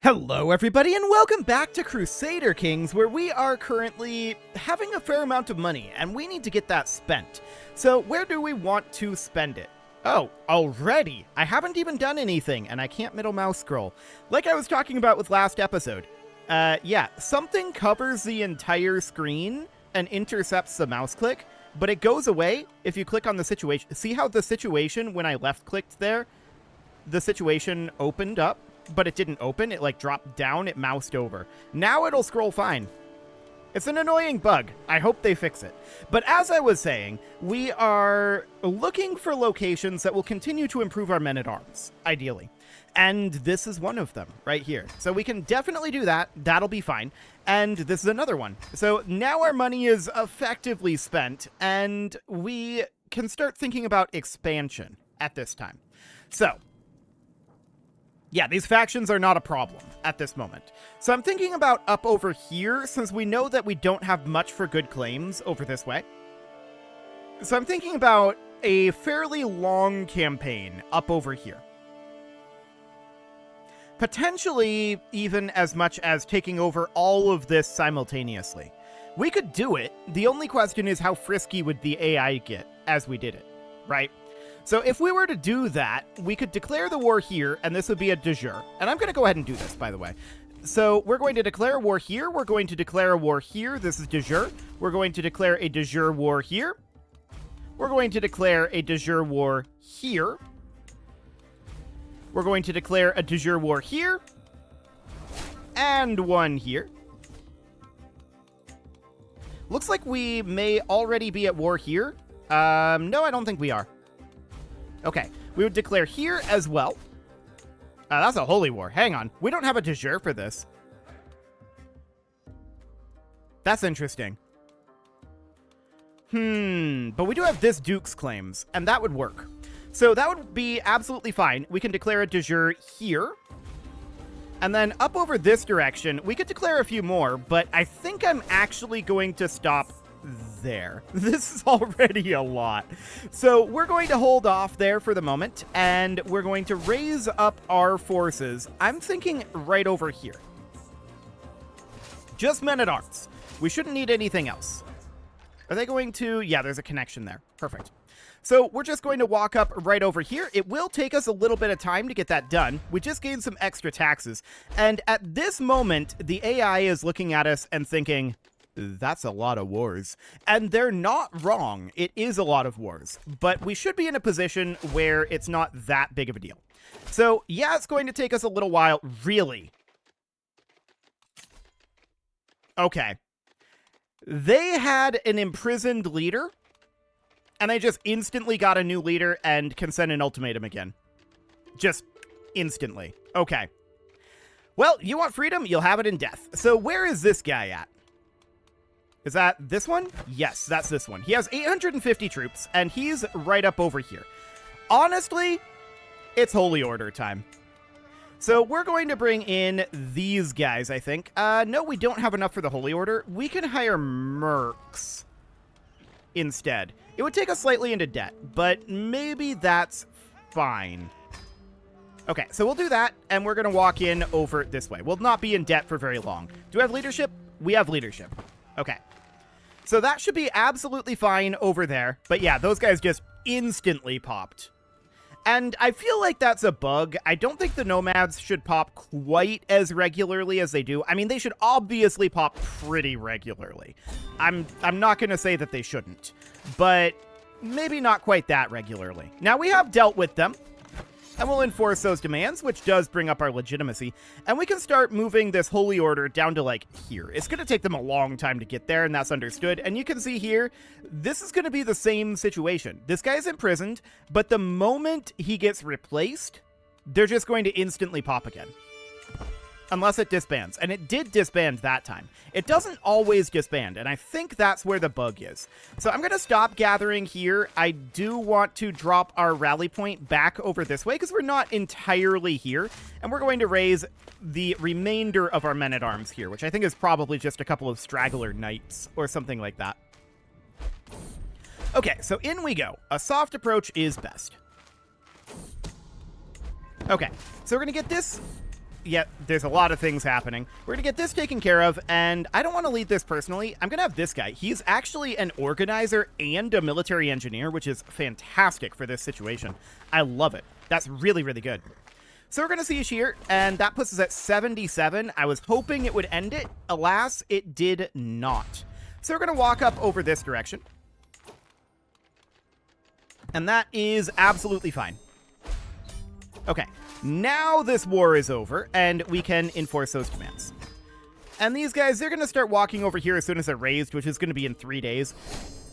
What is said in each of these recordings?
Hello everybody and welcome back to Crusader Kings, where we are currently having a fair amount of money and we need to get that spent. So where do we want to spend it? Oh, already! I haven't even done anything and I can't middle mouse scroll. Like I was talking about with last episode. Yeah, something covers the entire screen and intercepts the mouse click, but it goes away if you click on the situation. See how the situation, when I left clicked there, the situation opened up? But it didn't open. It like dropped down. It moused over. Now it'll scroll fine. It's an annoying bug. I hope they fix it. But as I was saying, we are looking for locations that will continue to improve our men-at-arms, ideally. And this is one of them right here. So we can definitely do that. That'll be fine. And this is another one. So now our money is effectively spent and we can start thinking about expansion at this time. So yeah, these factions are not a problem at this moment. So I'm thinking about up over here, since we know that we don't have much for good claims over this way. So I'm thinking about a fairly long campaign up over here. Potentially even as much as taking over all of this simultaneously. We could do it. The only question is how frisky would the AI get as we did it, right? So if we were to do that, we could declare the war here, and this would be a de jure. And I'm going to go ahead and do this, by the way. So we're going to declare a war here. We're going to declare a war here. This is de jure. We're going to declare a de jure war here. We're going to declare a de jure war here. We're going to declare a de jure war here. And one here. Looks like we may already be at war here. No, I don't think we are. Okay, we would declare here as well. That's a holy war. Hang on. We don't have a de jure for this. That's interesting. But we do have this Duke's claims, and that would work. So that would be absolutely fine. We can declare a de jure here. And then up over this direction, we could declare a few more, but I think I'm actually going to stop there. This is already a lot. So we're going to hold off there for the moment, and we're going to raise up our forces. I'm thinking right over here. Just men-at-arms. We shouldn't need anything else. Are they going to... Yeah, there's a connection there. Perfect. So we're just going to walk up right over here. It will take us a little bit of time to get that done. We just gained some extra taxes. And at this moment, the AI is looking at us and thinking, that's a lot of wars. And they're not wrong. It is a lot of wars. But we should be in a position where it's not that big of a deal. So, yeah, it's going to take us a little while. Really? Okay. They had an imprisoned leader, and they just instantly got a new leader and can send an ultimatum again. Just instantly. Okay. Well, you want freedom? You'll have it in death. So where is this guy at? Is that this one? Yes, that's this one. He has 850 troops, and he's right up over here. Honestly, it's Holy Order time. So we're going to bring in these guys, I think. No, we don't have enough for the Holy Order. We can hire mercs instead. It would take us slightly into debt, but maybe that's fine. Okay, so we'll do that, and we're going to walk in over this way. We'll not be in debt for very long. Do we have leadership? We have leadership. Okay. So that should be absolutely fine over there. But yeah, those guys just instantly popped. And I feel like that's a bug. I don't think the nomads should pop quite as regularly as they do. I mean, they should obviously pop pretty regularly. I'm not going to say that they shouldn't, but maybe not quite that regularly. Now, we have dealt with them, and we'll enforce those demands, which does bring up our legitimacy. And we can start moving this Holy Order down to, like, here. It's going to take them a long time to get there, and that's understood. And you can see here, this is going to be the same situation. This guy is imprisoned, but the moment he gets replaced, they're just going to instantly pop again. Unless it disbands. And it did disband that time. It doesn't always disband, and I think that's where the bug is. So I'm going to stop gathering here. I do want to drop our rally point back over this way, because we're not entirely here. And we're going to raise the remainder of our men-at-arms here, which I think is probably just a couple of straggler knights, or something like that. Okay, so in we go. A soft approach is best. Okay, so we're going to get this yeah, there's a lot of things happening. We're going to get this taken care of, and I don't want to lead this personally. I'm going to have this guy. He's actually an organizer and a military engineer, which is fantastic for this situation. I love it. That's really, really good. So we're going to siege here, and that puts us at 77. I was hoping it would end it. Alas, it did not. So we're going to walk up over this direction. And that is absolutely fine. Okay, now this war is over, and we can enforce those commands. And these guys, they're going to start walking over here as soon as they're raised, which is going to be in 3 days.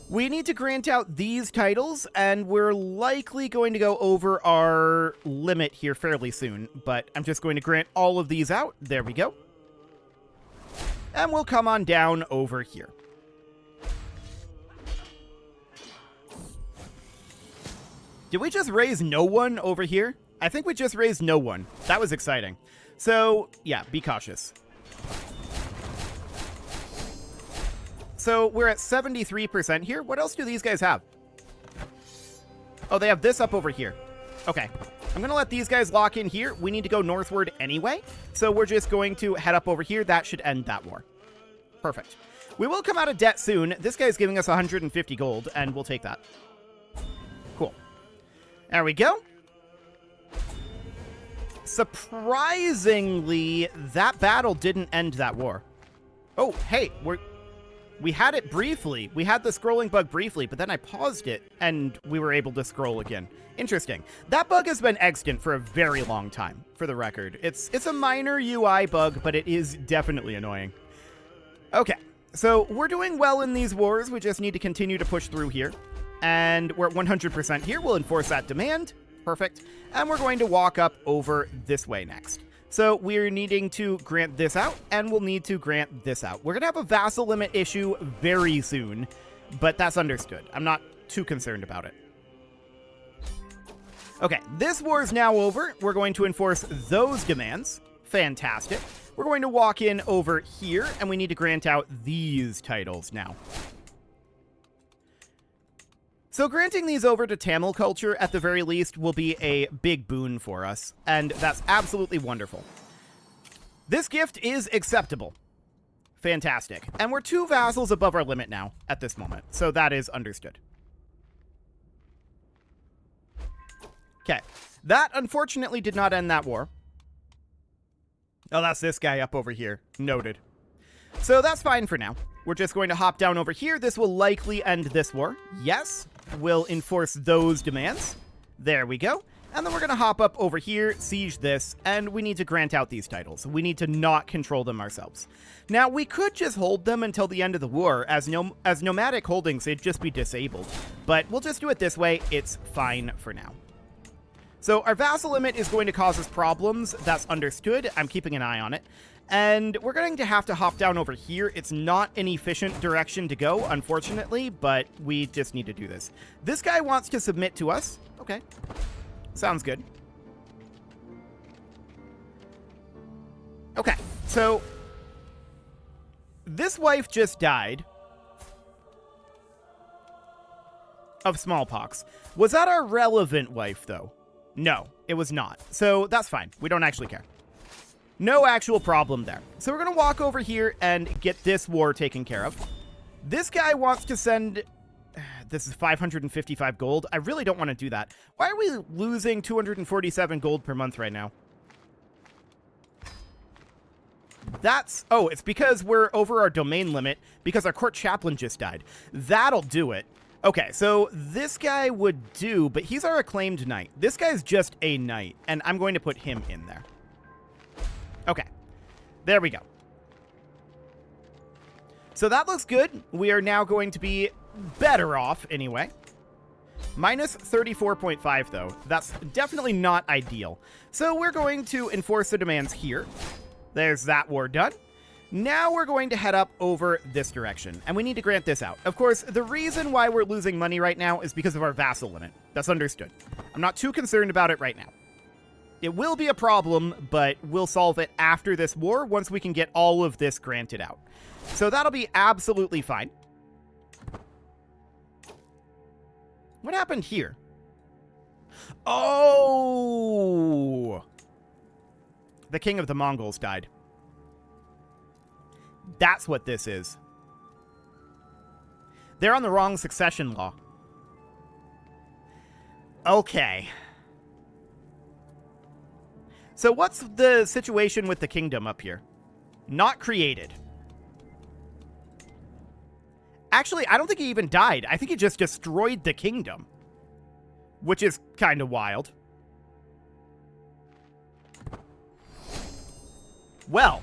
We need to grant out these titles, and we're likely going to go over our limit here fairly soon, but I'm just going to grant all of these out. There we go. And we'll come on down over here. Did we just raise no one over here? I think we just raised no one. That was exciting. So, yeah, be cautious. So we're at 73% here. What else do these guys have? Oh, they have this up over here. Okay. I'm going to let these guys lock in here. We need to go northward anyway. So we're just going to head up over here. That should end that war. Perfect. We will come out of debt soon. This guy's giving us 150 gold, and we'll take that. Cool. There we go. Surprisingly, that battle didn't end that war. Oh, hey, we had it briefly. We had the scrolling bug briefly, but then I paused it, and we were able to scroll again. Interesting. That bug has been extant for a very long time, for the record. It's a minor UI bug, but it is definitely annoying. Okay, so we're doing well in these wars. We just need to continue to push through here. And we're at 100% here. We'll enforce that demand. Perfect. And we're going to walk up over this way next. So we're needing to grant this out, and we'll need to grant this out. We're going to have a vassal limit issue very soon, but that's understood. I'm not too concerned about it. Okay, this war is now over. We're going to enforce those demands. Fantastic. We're going to walk in over here, and we need to grant out these titles now. So granting these over to Tamil culture, at the very least, will be a big boon for us, and that's absolutely wonderful. This gift is acceptable. Fantastic. And we're 2 vassals above our limit now, at this moment, so that is understood. Okay. That, unfortunately, did not end that war. Oh, that's this guy up over here. Noted. So that's fine for now. We're just going to hop down over here. This will likely end this war. Yes. We'll enforce those demands. There we go. And then we're going to hop up over here, siege this, and we need to grant out these titles. We need to not control them ourselves. Now, we could just hold them until the end of the war. As nomadic holdings, they'd just be disabled. But we'll just do it this way. It's fine for now. So our vassal limit is going to cause us problems. That's understood. I'm keeping an eye on it. And we're going to have to hop down over here. It's not an efficient direction to go, unfortunately, but we just need to do this. This guy wants to submit to us. Okay. Sounds good. Okay, so this wife just died of smallpox. Was that our relevant wife, though? No, it was not. So that's fine. We don't actually care. No actual problem there. So we're going to walk over here and get this war taken care of. This guy wants to send... This is 555 gold. I really don't want to do that. Why are we losing 247 gold per month right now? That's... Oh, it's because we're over our domain limit because our court chaplain just died. That'll do it. Okay, so this guy would do, but he's our acclaimed knight. This guy's just a knight, and I'm going to put him in there. Okay, there we go. So that looks good. We are now going to be better off anyway. Minus 34.5 though. That's definitely not ideal. So we're going to enforce the demands here. There's that war done. Now we're going to head up over this direction, and we need to grant this out. Of course, the reason why we're losing money right now is because of our vassal limit. That's understood. I'm not too concerned about it right now. It will be a problem, but we'll solve it after this war once we can get all of this granted out. So that'll be absolutely fine. What happened here? Oh! the king of the Mongols died. That's what this is. They're on the wrong succession law. Okay. So what's the situation with the kingdom up here? Not created. Actually, I don't think he even died. I think he just destroyed the kingdom. Which is kind of wild. Well,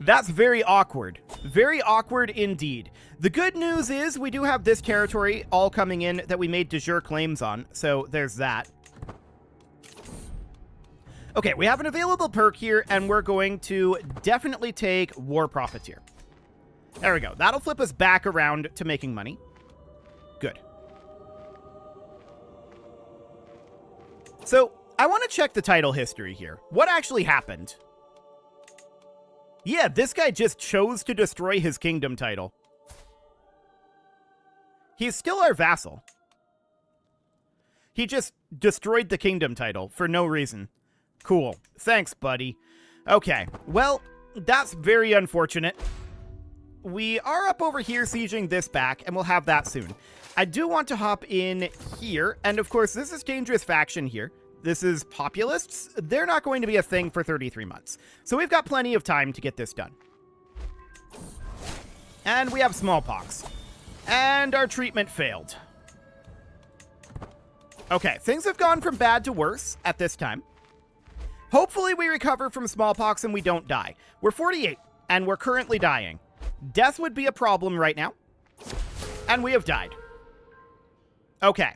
that's very awkward. Very awkward indeed. The good news is we do have this territory all coming in that we made de jure claims on, so there's that. Okay, we have an available perk here, and we're going to definitely take War Profiteer. There we go. That'll flip us back around to making money. Good. So, I want to check the title history here. What actually happened? Yeah, this guy just chose to destroy his kingdom title. He's still our vassal. He just destroyed the kingdom title for no reason. Cool. Thanks, buddy. Okay, well, that's very unfortunate. We are up over here sieging this back, and we'll have that soon. I do want to hop in here, and of course, this is dangerous faction here. This is populists. They're not going to be a thing for 33 months. So we've got plenty of time to get this done. And we have smallpox. And our treatment failed. Okay, things have gone from bad to worse at this time. Hopefully we recover from smallpox and we don't die. We're 48, and we're currently dying. Death would be a problem right now. And we have died. Okay.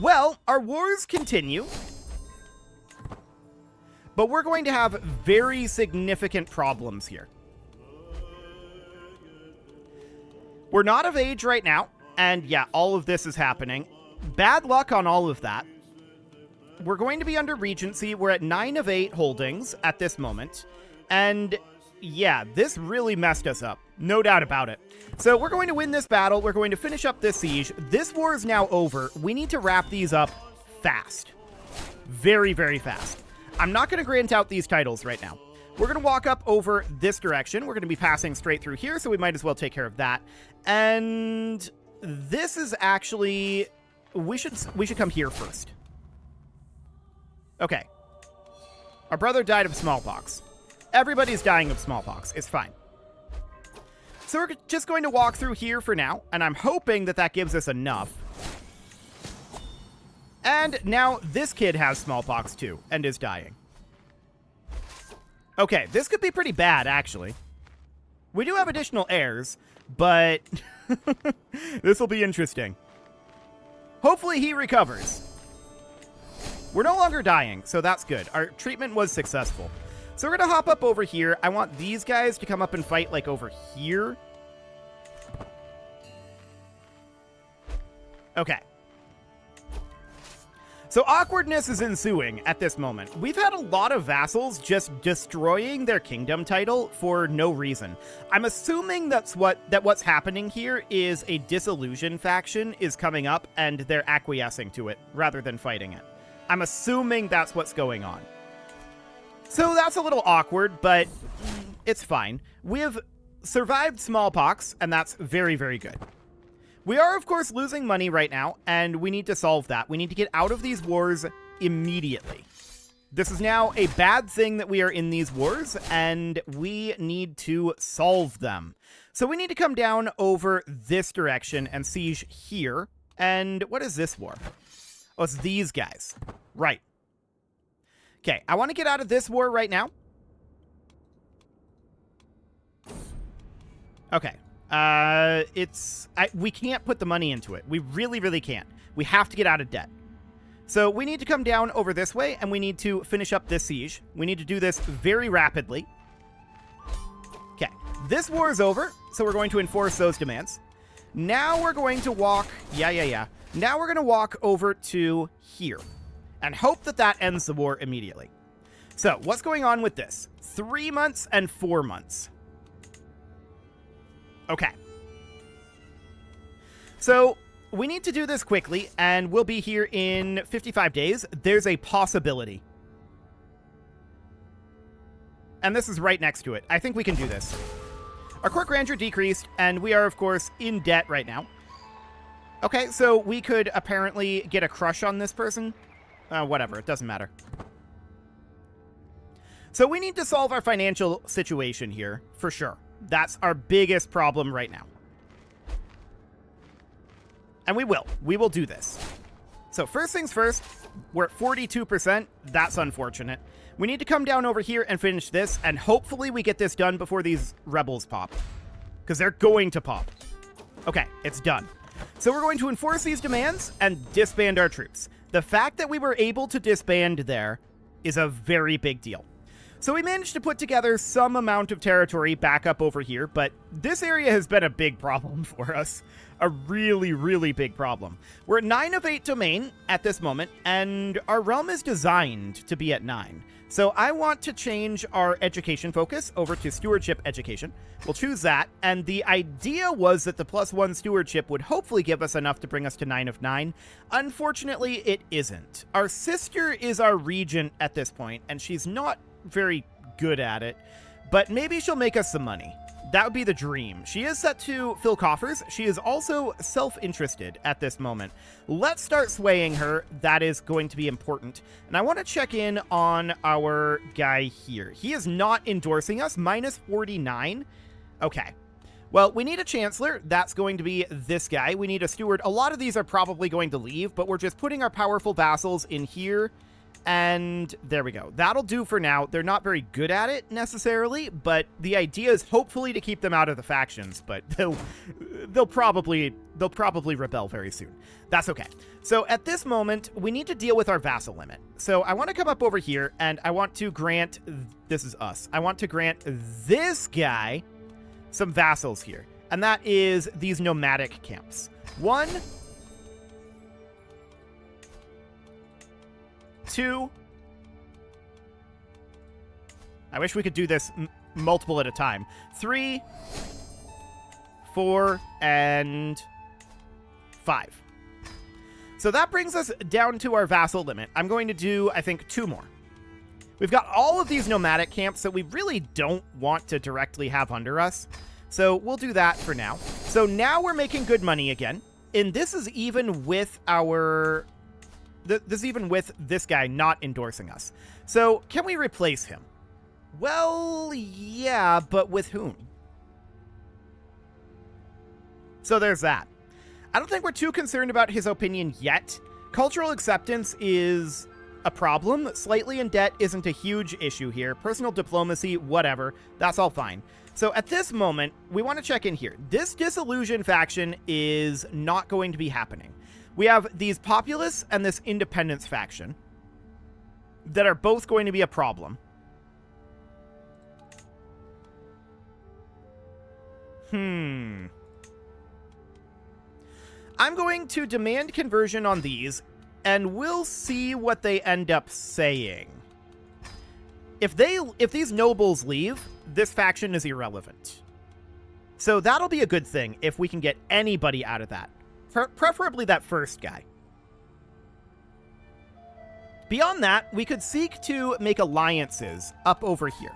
Well, our wars continue. But we're going to have very significant problems here. We're not of age right now. And yeah, all of this is happening. Bad luck on all of that. We're going to be under Regency. We're at 9 of 8 holdings at this moment. And yeah, this really messed us up. No doubt about it. So we're going to win this battle. We're going to finish up this siege. This war is now over. We need to wrap these up fast. Very, very fast. I'm not going to grant out these titles right now. We're going to walk up over this direction. We're going to be passing straight through here, so we might as well take care of that. And this is actually... We should come here first. Okay. Our brother died of smallpox. Everybody's dying of smallpox. It's fine. So we're just going to walk through here for now, and I'm hoping that that gives us enough. And now this kid has smallpox too, and is dying. Okay, this could be pretty bad, actually. We do have additional heirs, but this will be interesting. Hopefully he recovers. We're no longer dying, so that's good. Our treatment was successful. So we're going to hop up over here. I want these guys to come up and fight, like, over here. Okay. So awkwardness is ensuing at this moment. We've had a lot of vassals just destroying their kingdom title for no reason. I'm assuming that's what's happening here is a disillusion faction is coming up and they're acquiescing to it rather than fighting it. I'm assuming that's what's going on. So that's a little awkward, but it's fine. We have survived smallpox, and that's very, very good. We are, of course, losing money right now, and we need to solve that. We need to get out of these wars immediately. This is now a bad thing that we are in these wars, and we need to solve them. So we need to come down over this direction and siege here. And what is this war? Oh, it's these guys. Right. Okay, I want to get out of this war right now. Okay. We can't put the money into it. We really, really can't. We have to get out of debt. So we need to come down over this way, and we need to finish up this siege. We need to do this very rapidly. Okay, this war is over, so we're going to enforce those demands. Now we're going to walk... Yeah. Now we're going to walk over to here and hope that that ends the war immediately. So what's going on with this? 3 months and 4 months. Okay. So we need to do this quickly, and we'll be here in 55 days. There's a possibility And this is right next to it. I think we can do this. Our court grandeur decreased, and we are, of course, in debt right now. Okay, so we could apparently get a crush on this person. Whatever, it doesn't matter. So we need to solve our financial situation here, for sure. That's our biggest problem right now. And we will. We will do this. So first things first, we're at 42%. That's unfortunate. We need to come down over here and finish this, and hopefully we get this done before these rebels pop. Because they're going to pop. Okay, it's done. So we're going to enforce these demands and disband our troops. The fact that we were able to disband there is a very big deal. So we managed to put together some amount of territory back up over here, but this area has been a big problem for us. A really, really big problem. We're at 9 of 8 domain at this moment, and our realm is designed to be at 9. So I want to change our education focus over to stewardship education. We'll choose that, and the idea was that the +1 stewardship would hopefully give us enough to bring us to 9 of 9. Unfortunately, it isn't. Our sister is our regent at this point, and she's not very good at it, but maybe she'll make us some money. That would be the dream. She is set to fill coffers. She is also self-interested at this moment. Let's start swaying her. That is going to be important. And I want to check in on our guy here. He is not endorsing us. -49. Okay. Well, we need a chancellor. That's going to be this guy. We need a steward. A lot of these are probably going to leave, but we're just putting our powerful vassals in here. And there we go. That'll do for now. They're not very good at it necessarily, but the idea is hopefully to keep them out of the factions, but they'll probably rebel very soon. That's okay. So at this moment, we need to deal with our vassal limit. So I want to come up over here and I want to grant, this is us. I want to grant this guy some vassals here. And that is these nomadic camps. 1, 2. I wish we could do this multiple at a time. 3, 4, and 5. So that brings us down to our vassal limit. I'm going to do, I think, 2 more. We've got all of these nomadic camps that we really don't want to directly have under us. So we'll do that for now. So now we're making good money again. And this is even with our... This is even with this guy not endorsing us. So, can we replace him? Well, yeah, but with whom? So there's that. I don't think we're too concerned about his opinion yet. Cultural acceptance is a problem. Slightly in debt isn't a huge issue here. Personal diplomacy, whatever. That's all fine. So at this moment, we want to check in here. This disillusion faction is not going to be happening. We have these populace and this independence faction that are both going to be a problem. I'm going to demand conversion on these, and we'll see what they end up saying. If these nobles leave, this faction is irrelevant. So that'll be a good thing if we can get anybody out of that. Preferably that first guy. Beyond that, we could seek to make alliances up over here.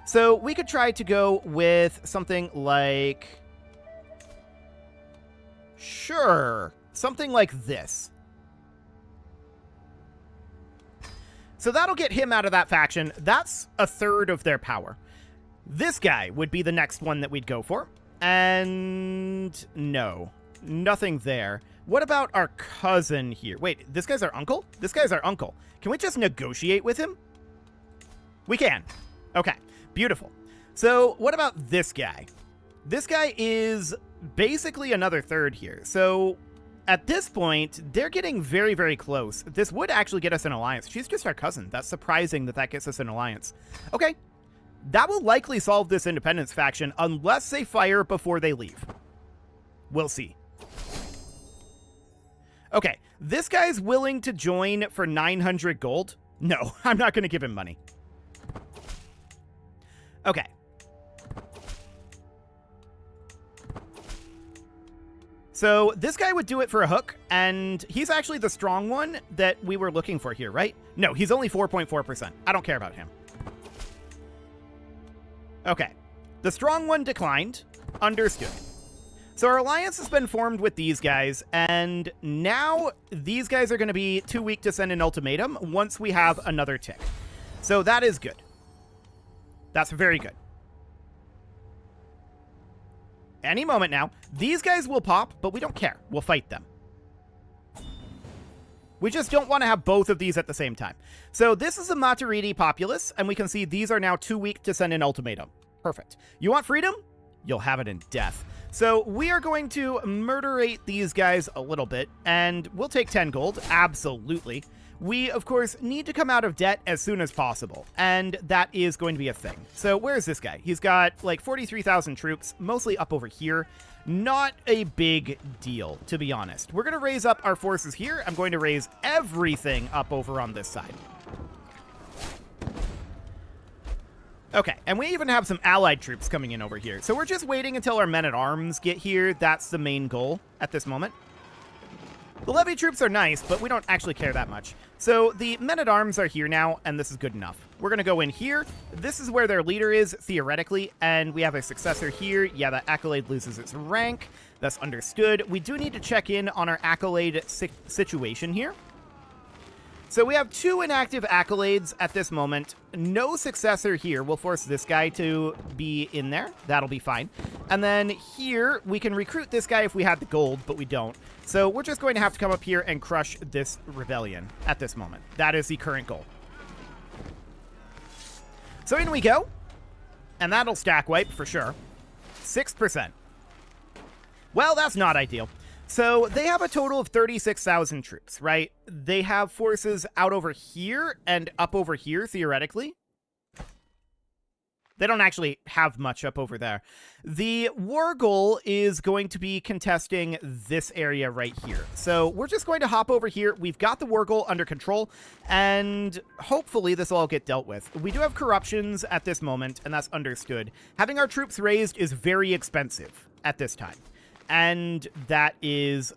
So we could try to go with something like... Sure, something like this. So that'll get him out of that faction. That's a third of their power. This guy would be the next one that we'd go for. And no. Nothing there. What about our cousin here? Wait, this guy's our uncle? This guy's our uncle. Can we just negotiate with him? We can. Okay, beautiful. So what about this guy? This guy is basically another third here. So at this point, they're getting very, very close. This would actually get us an alliance. She's just our cousin. That's surprising that that gets us an alliance. Okay, that will likely solve this independence faction unless they fire before they leave. We'll see. Okay, this guy's willing to join for 900 gold. No, I'm not going to give him money. Okay. So this guy would do it for a hook, and he's actually the strong one that we were looking for here, right? No, he's only 4.4%. I don't care about him. Okay. The strong one declined. Understood. So our alliance has been formed with these guys, and now these guys are going to be too weak to send an ultimatum once we have another tick. So that is good. That's very good. Any moment now, these guys will pop, but we don't care. We'll fight them. We just don't want to have both of these at the same time. So this is a Maturidi populace, and we can see these are now too weak to send an ultimatum. Perfect. You want freedom? You'll have it in death. So we are going to murderate these guys a little bit, and we'll take 10 gold, absolutely. We, of course, need to come out of debt as soon as possible, and that is going to be a thing. So where is this guy? He's got like 43,000 troops, mostly up over here. Not a big deal, to be honest. We're going to raise up our forces here. I'm going to raise everything up over on this side. Okay, and we even have some allied troops coming in over here. So we're just waiting until our men-at-arms get here. That's the main goal at this moment. The levy troops are nice, but we don't actually care that much. So the men-at-arms are here now, and this is good enough. We're going to go in here. This is where their leader is, theoretically, and we have a successor here. Yeah, that accolade loses its rank. That's understood. We do need to check in on our accolade situation here. So we have 2 inactive accolades at this moment. No successor here. We'll force this guy to be in there. That'll be fine. And then here, we can recruit this guy if we had the gold, but we don't. So we're just going to have to come up here and crush this rebellion at this moment. That is the current goal. So in we go. And that'll stack wipe for sure. 6%. Well, that's not ideal. So they have a total of 36,000 troops, right? They have forces out over here and up over here, theoretically. They don't actually have much up over there. The war goal is going to be contesting this area right here. So we're just going to hop over here. We've got the war goal under control, and hopefully this will all get dealt with. We do have corruptions at this moment, and that's understood. Having our troops raised is very expensive at this time. And that is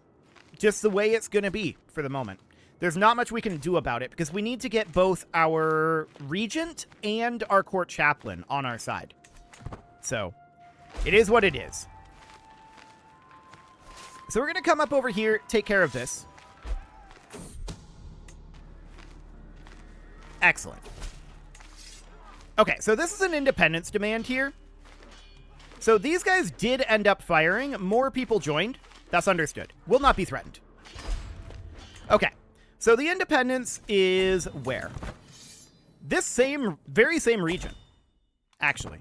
just the way it's going to be for the moment. There's not much we can do about it because we need to get both our regent and our court chaplain on our side. So it is what it is. So we're going to come up over here, take care of this. Excellent. Okay, so this is an independence demand here. So these guys did end up firing. More people joined. That's understood. Will not be threatened. Okay. So the independence is where? This very same region, actually.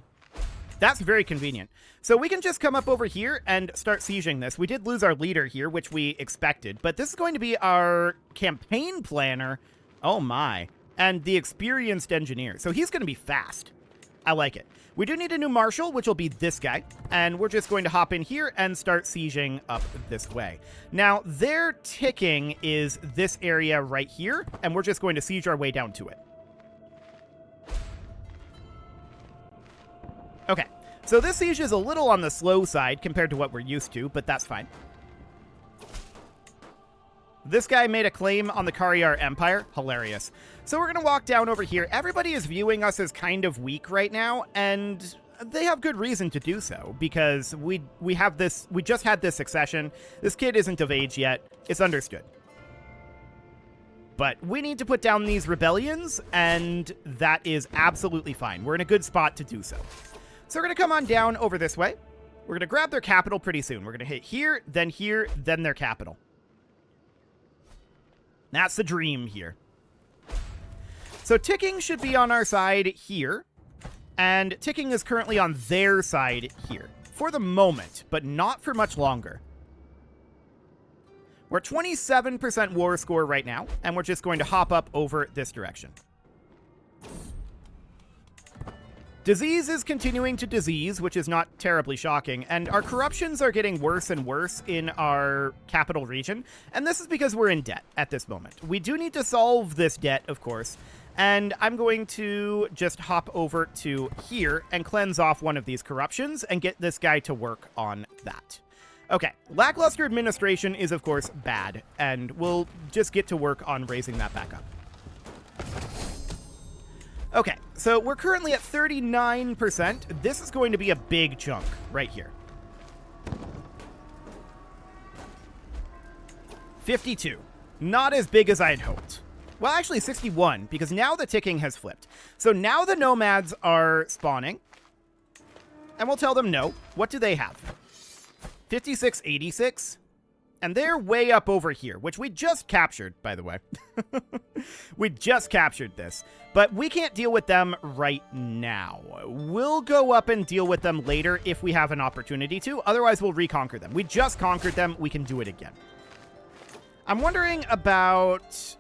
That's very convenient. So we can just come up over here and start sieging this. We did lose our leader here, which we expected. But this is going to be our campaign planner. Oh my. And the experienced engineer. So he's going to be fast. I like it. We do need a new marshal, which will be this guy, and we're just going to hop in here and start sieging up this way. Now, their ticking is this area right here, and we're just going to siege our way down to it. Okay, so this siege is a little on the slow side compared to what we're used to, but that's fine. This guy made a claim on the Kariyar Empire. Hilarious. So we're going to walk down over here. Everybody is viewing us as kind of weak right now, and they have good reason to do so, because we just had this succession. This kid isn't of age yet. It's understood. But we need to put down these rebellions, and that is absolutely fine. We're in a good spot to do so. So we're going to come on down over this way. We're going to grab their capital pretty soon. We're going to hit here, then their capital. That's the dream here. So ticking should be on our side here, and ticking is currently on their side here. For the moment, but not for much longer. We're at 27% war score right now, and we're just going to hop up over this direction. Disease is continuing to disease, which is not terribly shocking, and our corruptions are getting worse and worse in our capital region, and this is because we're in debt at this moment. We do need to solve this debt, of course, and I'm going to just hop over to here and cleanse off one of these corruptions and get this guy to work on that. Okay, lackluster administration is, of course, bad, and we'll just get to work on raising that back up. Okay, so we're currently at 39%. This is going to be a big chunk right here. 52. Not as big as I had hoped. Well, actually 61, because now the ticking has flipped. So now the nomads are spawning. And we'll tell them no. What do they have? 56, 86. And they're way up over here, which we just captured, by the way. We just captured this. But we can't deal with them right now. We'll go up and deal with them later if we have an opportunity to. Otherwise, we'll reconquer them. We just conquered them. We can do it again. I'm wondering about...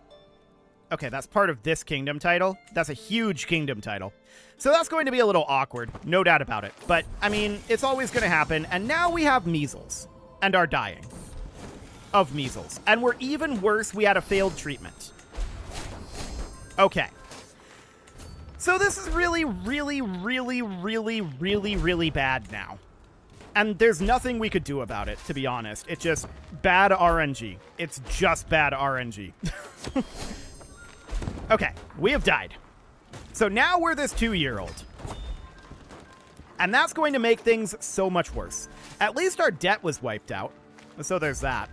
Okay, that's part of this kingdom title. That's a huge kingdom title. So that's going to be a little awkward. No doubt about it. But, I mean, it's always going to happen. And now we have measles. And are dying of measles. And we're even worse, we had a failed treatment. Okay. So this is really, really, really, really, really, really bad now. And there's nothing we could do about it, to be honest. It's just bad RNG. It's just bad RNG. Okay, we have died. So now we're this 2-year-old. And that's going to make things so much worse. At least our debt was wiped out. So there's that.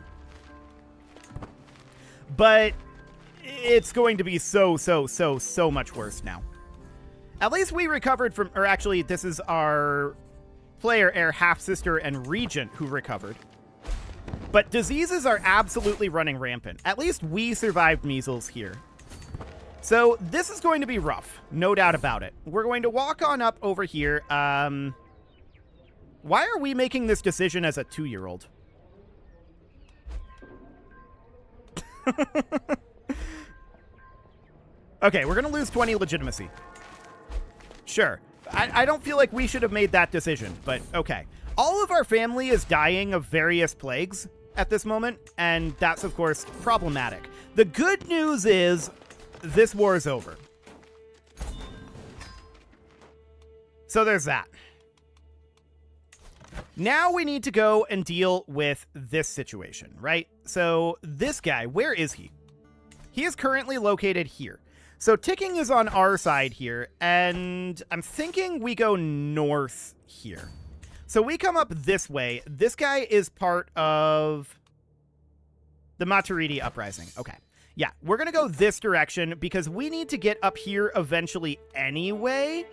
But it's going to be so much worse now. At least we recovered from, or actually this is our player, heir, half-sister, and regent who recovered. But diseases are absolutely running rampant. At least we survived measles here. So this is going to be rough, no doubt about it. We're going to walk on up over here. Why are we making this decision as a 2-year-old? Okay, we're going to lose 20 legitimacy. Sure. I don't feel like we should have made that decision, but okay. All of our family is dying of various plagues at this moment, and that's, of course, problematic. The good news is this war is over. So there's that. Now we need to go and deal with this situation, right? So this guy, where is he? He is currently located here. So ticking is on our side here, and I'm thinking we go north here. So we come up this way. This guy is part of the Maturidi Uprising. Okay. Yeah, we're going to go this direction because we need to get up here eventually anyway.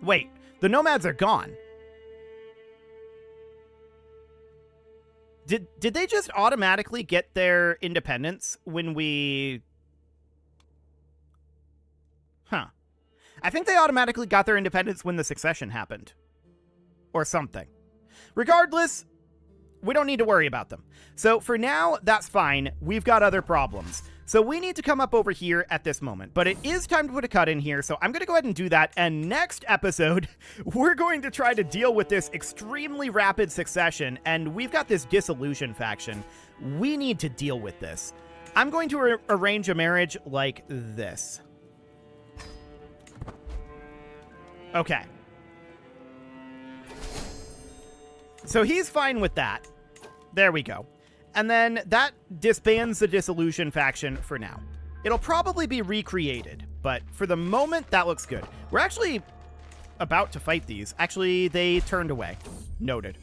Wait, the nomads are gone. Did they just automatically get their independence when we... Huh. I think they automatically got their independence when the succession happened. Or something. Regardless, we don't need to worry about them. So for now, that's fine. We've got other problems. So we need to come up over here at this moment. But it is time to put a cut in here, so I'm going to go ahead and do that. And next episode, we're going to try to deal with this extremely rapid succession. And we've got this dissolution faction. We need to deal with this. I'm going to arrange a marriage like this. Okay. So he's fine with that. There we go. And then that disbands the dissolution faction for now. It'll probably be recreated, but for the moment, that looks good. We're actually about to fight these. Actually, they turned away. Noted.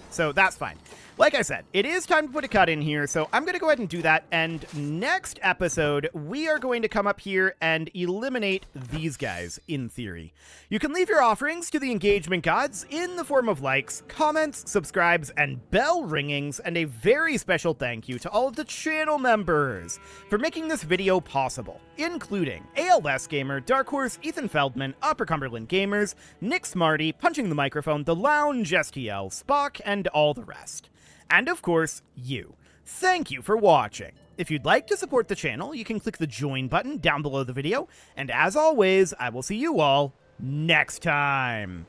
So that's fine. Like I said, it is time to put a cut in here, so I'm going to go ahead and do that. And next episode, we are going to come up here and eliminate these guys, in theory. You can leave your offerings to the engagement gods in the form of likes, comments, subscribes, and bell ringings, and a very special thank you to all of the channel members for making this video possible, including ALS Gamer, Dark Horse, Ethan Feldman, Upper Cumberland Gamers, Nick Smarty, Punching the Microphone, The Lounge STL, Spock, and all the rest. And of course, you. Thank you for watching. If you'd like to support the channel, you can click the join button down below the video, and as always, I will see you all next time.